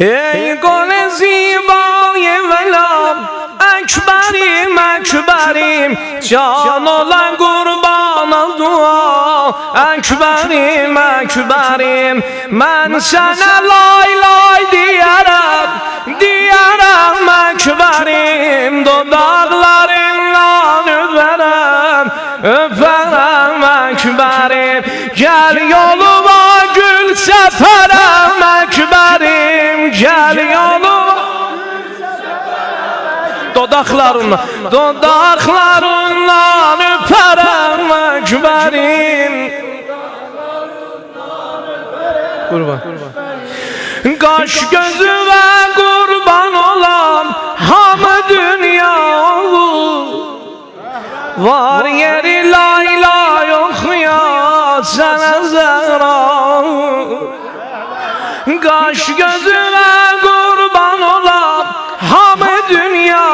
ey gül zibay velam, ekberim ekberim, can olan kurbana dua, ekberim ekberim. Ben sana lay lay diyerem, diyerem ekberim, dudaklarından öperim, öperim ekberim. Gel yoluma gül seferim ekberim, gel yoluma. Dodaklarından, dodaklarından öperim ekberim. Kurban. Kaş gözü ve kurban olan hamı dünya, var yeri layla yok ya sana Zehra. Kaş gözü ve kurban olan hamı dünya,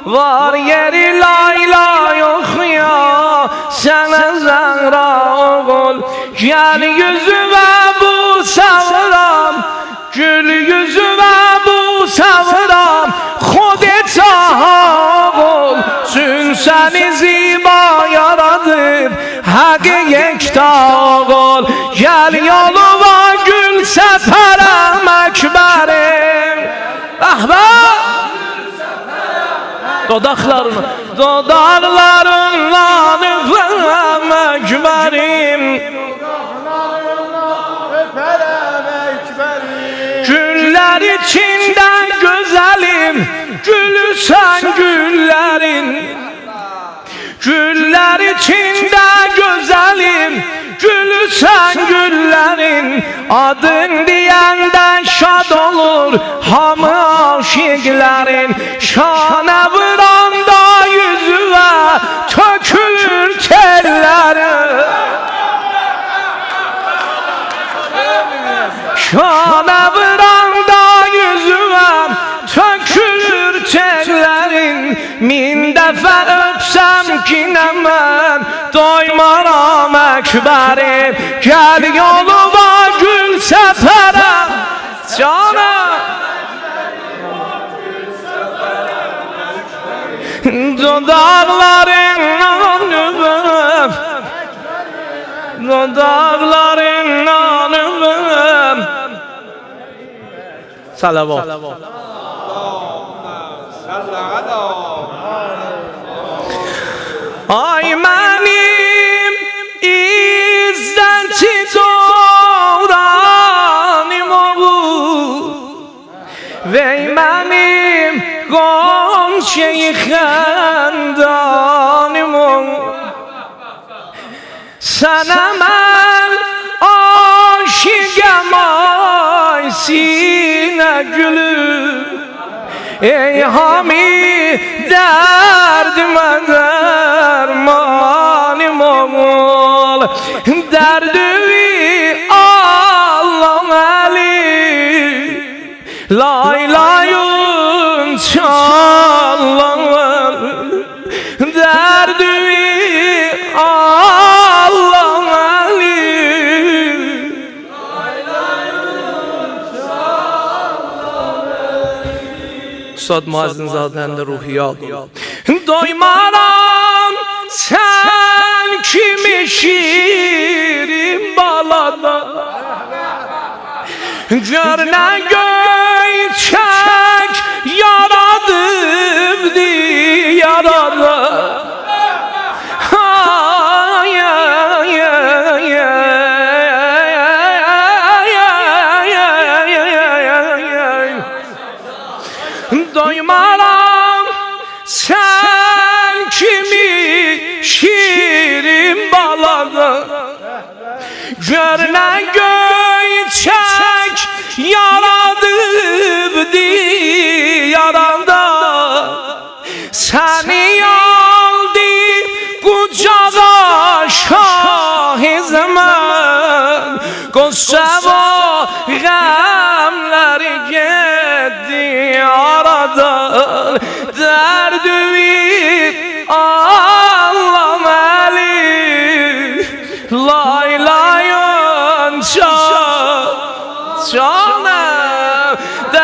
var yeri layla yok ya sana Zehra. Gel yüzüme bu savram, gül yüzüme bu savram, Khud-i olsun seni ziba yaradır, hak yekta ol. Gel yoluma gül seferim ekberim. Ahbab dodaklarını, dodaklarından öperim ekberim. Güller içinde güzelim, gülü sen güllerin. Güller içinde güzelim, gülü sen güllerin. Adın diyenden şad olur hamı aşıklerin. Şana vuranda yüzüne tökülür telleri. Şana vuranda yüzüme tökülür tellerin. Min defa öpsem kinemen doymaram ekberim. Gel yoluma gül seferim cana. Dudaklarından öpem, dudaklarından öpem. Salavat. Ay benim izdençi doğranım oğul, ve benim gonşeyi xendanım oğul. Sana ben aşıkım ay sine gülü, ey hami derdime dermanım ol. Derdimi Allah'ım eli, lay layın çallar. Derdimi Allah'ım eli, lay layın çallar. Üstad Muazzin Zade'nin de ruhiyat. Doymaram sen kimi şirin balada, gör ne göçek yaradım diyarada. Doymaram sen kimi şirin balada, gör ne göçek yaradım